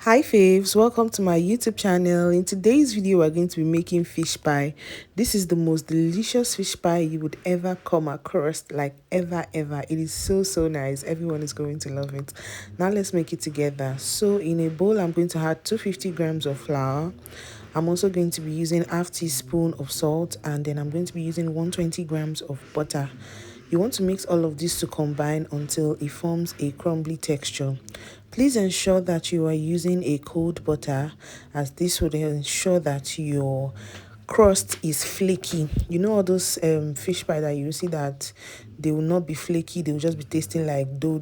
Hi faves, welcome to my YouTube channel. In today's video, we're going to be making fish pie. This is the most delicious fish pie you would ever come across, like ever. It is so nice. Everyone is going to love it. Now let's make it together. So in a bowl, I'm going to add 250 grams of flour. I'm also going to be using half teaspoon of salt, and then I'm going to be using 120 grams of butter. You want to mix all of this to combine until it forms a crumbly texture. Please ensure that you are using a cold butter, as this would ensure that your crust is flaky. You know all those fish pie that you see that they will not be flaky, they will just be tasting like dough.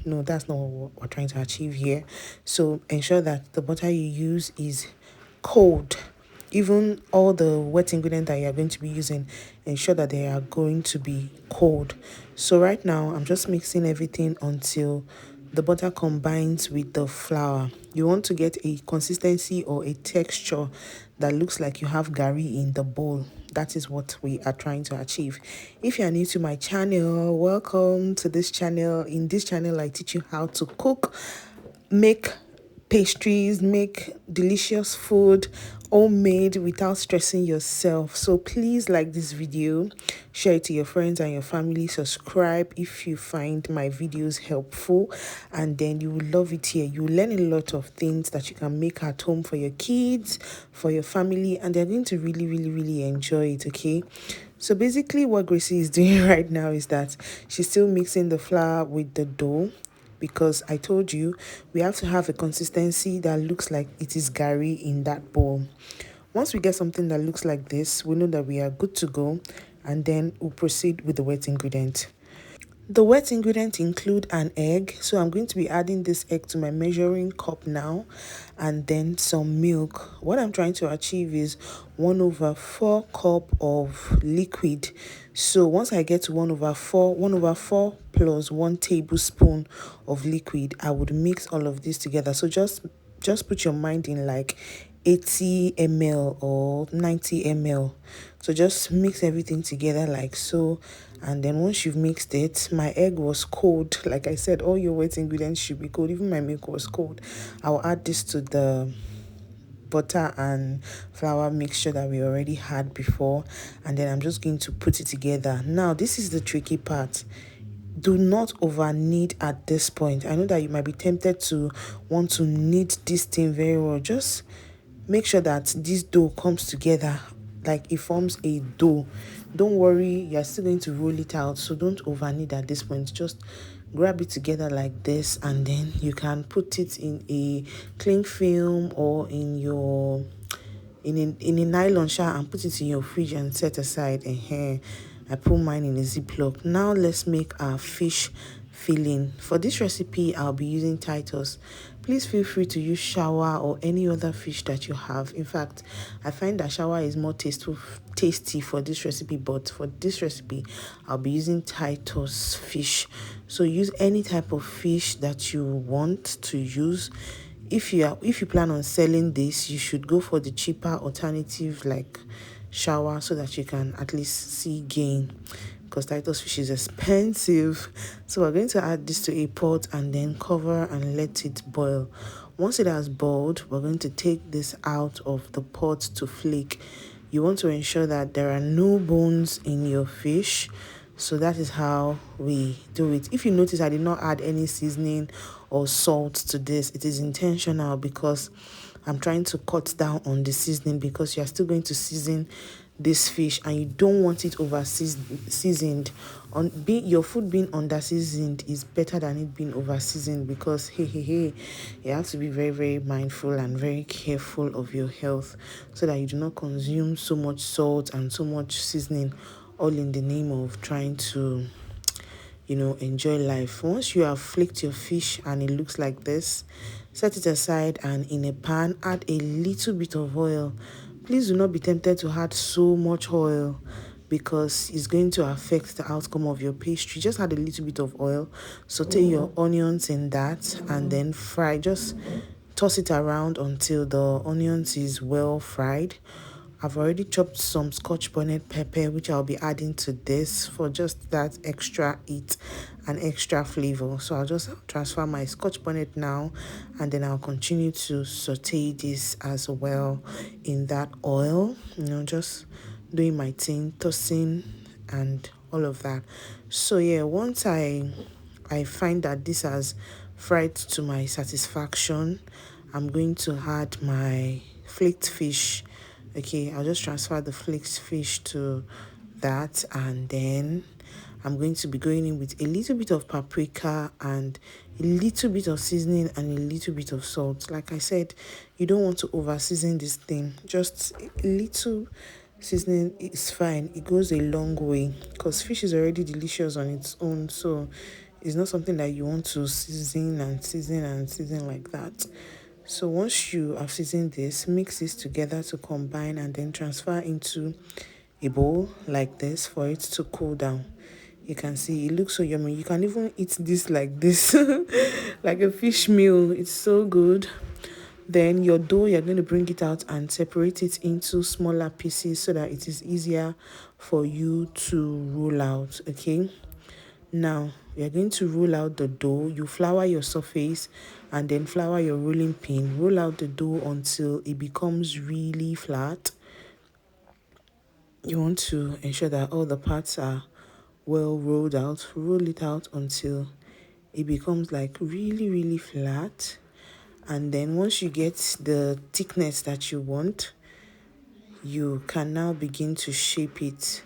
No, that's not what we're trying to achieve here. So ensure that the butter you use is cold. Even all the wet ingredients that you are going to be using, ensure that they are going to be cold. So right now I'm just mixing everything until the butter combines with the flour. You want to get a consistency or a texture that looks like you have gari in the bowl. That is what we are trying to achieve. If you are new to my channel, welcome to this channel. In this channel, I teach you how to cook, make pastries, make delicious food, homemade, without stressing yourself. So please like this video, share it to your friends and your family, subscribe if you find my videos helpful, and then you will love it here. You will learn a lot of things that you can make at home for your kids, for your family, and they're going to really enjoy it. Okay, so basically what Gracie is doing right now is that she's still mixing the flour with the dough, because I told you we have to have a consistency that looks like it is gari in that bowl. Once we get something that looks like this, we know that we are good to go, and then we'll proceed with the wet ingredient. The wet ingredients include an egg, so I'm going to be adding this egg to my measuring cup now, and then some milk. What I'm trying to achieve is 1/4 cup of liquid. So once I get to 1/4 plus 1 tablespoon of liquid, I would mix all of this together. So just put your mind in like 80 ml or 90 ml. So just mix everything together like so, and then once you've mixed it, my egg was cold. Like I said, all your wet ingredients should be cold. Even my milk was cold. I'll add this to the butter and flour mixture that we already had before, and then I'm just going to put it together. Now this is the tricky part. Do not over knead at this point. I know that you might be tempted to want to knead this thing very well. Just make sure that this dough comes together, like it forms a dough. Don't worry, you're still going to roll it out, so don't over knead at this point. Just grab it together like this, and then you can put it in a cling film or in your in a nylon shower and put it in your fridge and set aside. I put mine in a ziploc. Now let's make our fish filling. For this recipe, I'll be using Titus. Please feel free to use shower or any other fish that you have. In fact, I find that shower is more tasty for this recipe, but for this recipe, I'll be using Titus fish. So use any type of fish that you want to use. If you plan on selling this, you should go for the cheaper alternative like shower, so that you can at least see gain, because Titus fish is expensive. So we're going to add this to a pot and then cover and let it boil. Once it has boiled, we're going to take this out of the pot to flake. You want to ensure that there are no bones in your fish. So that is how we do it. If you notice, I did not add any seasoning or salt to this. It is intentional because I'm trying to cut down on the seasoning, because you are still going to season this fish and you don't want it over seasoned. Your food being under seasoned is better than it being over seasoned, because you have to be very mindful and very careful of your health, so that you do not consume so much salt and so much seasoning, all in the name of trying to enjoy life. Once you have flaked your fish and it looks like this, set it aside, and in a pan add a little bit of oil. Please do not be tempted to add so much oil, because it's going to affect the outcome of your pastry. Just add a little bit of oil, saute your onions in that, and then fry. Just toss it around until the onions is well fried. I've already chopped some scotch bonnet pepper, which I'll be adding to this for just that extra heat and extra flavor. So I'll just transfer my scotch bonnet now, and then I'll continue to saute this as well in that oil, just doing my thing, tossing and all of that. So yeah, once I find that this has fried to my satisfaction, I'm going to add my flaked fish. Okay, I'll just transfer the flaked fish to that, and then I'm going to be going in with a little bit of paprika and a little bit of seasoning and a little bit of salt. Like I said, you don't want to over season this thing. Just a little seasoning is fine. It goes a long way because fish is already delicious on its own. So it's not something that you want to season and season and season like that. So once you have seasoned this, mix this together to combine and then transfer into a bowl like this for it to cool down. You can see it looks so yummy. You can even eat this like this, like a fish meal. It's so good. Then your dough, you're going to bring it out and separate it into smaller pieces so that it is easier for you to roll out. Okay. Now, you're going to roll out the dough. You flour your surface and then flour your rolling pin. Roll out the dough until it becomes really flat. You want to ensure that all the parts are well rolled out. Roll it out until it becomes like really, really flat. And then once you get the thickness that you want, you can now begin to shape it.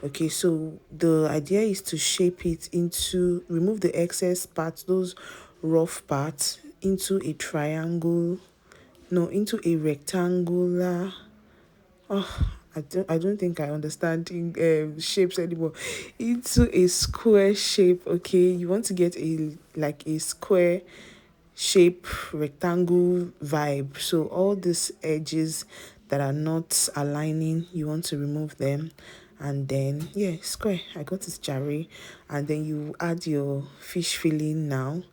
Okay, so the idea is to shape it into, remove the excess parts, those rough parts, into a triangle, no, into a rectangular. Oh, I don't think I understand shapes anymore. Into a square shape. Okay, you want to get a square shape, rectangle vibe. So all these edges that are not aligning, you want to remove them. And then yeah, square, I got it, jarry. And then you add your fish filling now,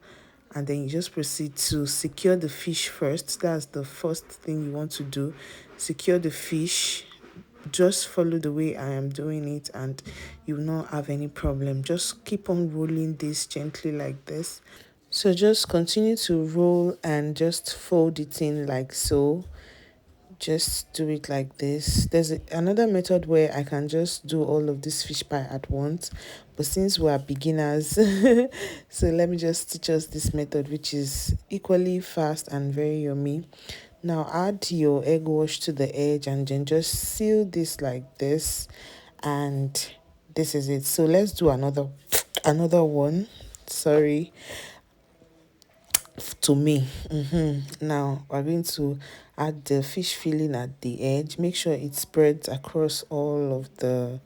and then you just proceed to secure the fish first. That's the first thing you want to do. Secure the fish. Just follow the way I am doing it and you will not have any problem. Just keep on rolling this gently like this. So just continue to roll and just fold it in like so. Just do it like this. There's another method where I can just do all of this fish pie at once, but since we are beginners, so let me just teach us this method, which is equally fast and very yummy. Now add your egg wash to the edge and then just seal this like this, and this is it. So let's do another one. Sorry, to me. Now we're going to add the fish filling at the edge. Make sure it spreads across all of the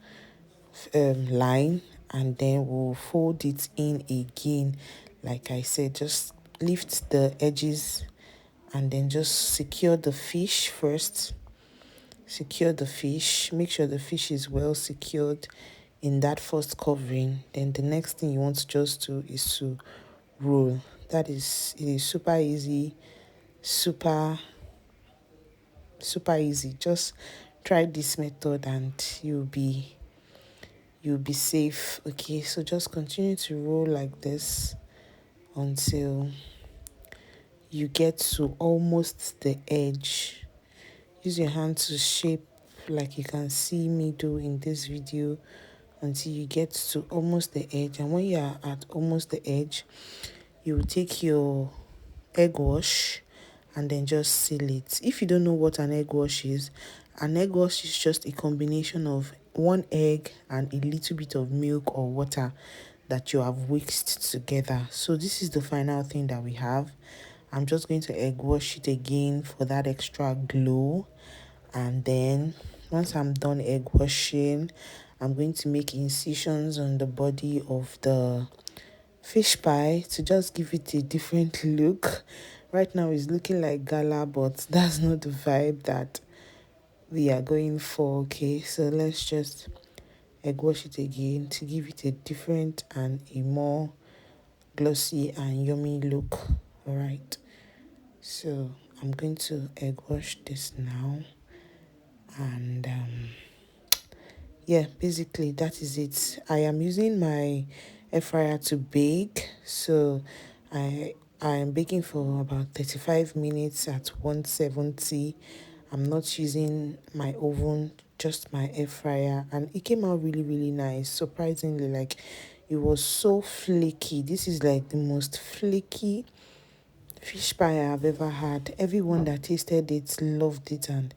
line, and then we'll fold it in again. Like I said, just lift the edges and then just secure the fish first. Secure the fish. Make sure the fish is well secured in that first covering. Then the next thing you want to just do is to roll. It is super easy, super super easy. Just try this method and you'll be safe. Okay, so just continue to roll like this until you get to almost the edge. Use your hand to shape like you can see me do in this video until you get to almost the edge. And when you are at almost the edge, you will take your egg wash and then just seal it. If you don't know what an egg wash is, an egg wash is just a combination of one egg and a little bit of milk or water that you have whisked together. So this is the final thing that we have. I'm just going to egg wash it again for that extra glow. And then once I'm done egg washing, I'm going to make incisions on the body of the fish pie to just give it a different look. Right now it's looking like gala, but that's not the vibe that we are going for. Okay, so let's just egg wash it again to give it a different and a more glossy and yummy look. All right, so I'm going to egg wash this now, And yeah, basically that is it. I am using my air fryer to bake, so I am baking for about 35 minutes at 170. I'm not using my oven, just my air fryer, and it came out really really nice. Surprisingly, like it was so flaky. This is like the most flaky fish pie I've ever had. Everyone that tasted it loved it and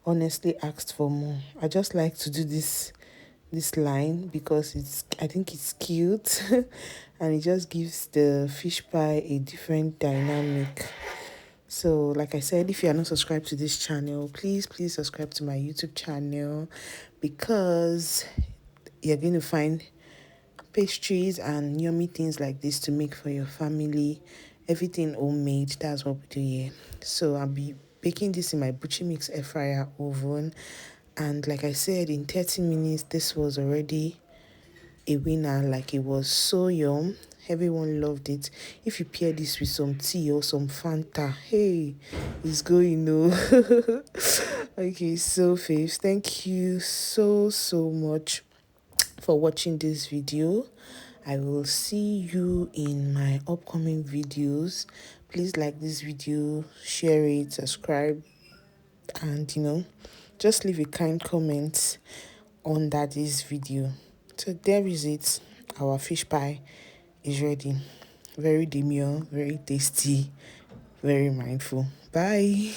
honestly asked for more. I just like to do this line because I think it's cute and it just gives the fish pie a different dynamic. So like I said, if you are not subscribed to this channel, please subscribe to my YouTube channel, because you're going to find pastries and yummy things like this to make for your family. Everything homemade, that's what we do here. So I'll be baking this in my butcher mix air fryer oven, and like I said, in 30 minutes this was already a winner. Like it was so yum, everyone loved it. If you pair this with some tea or some Fanta, hey, it's going no. Okay, so faves, thank you so much for watching this video. I will see you in my upcoming videos. Please like this video, share it, subscribe, and just leave a kind comment under this video. So there is it. Our fish pie is ready. Very demure, very tasty, very mindful. Bye.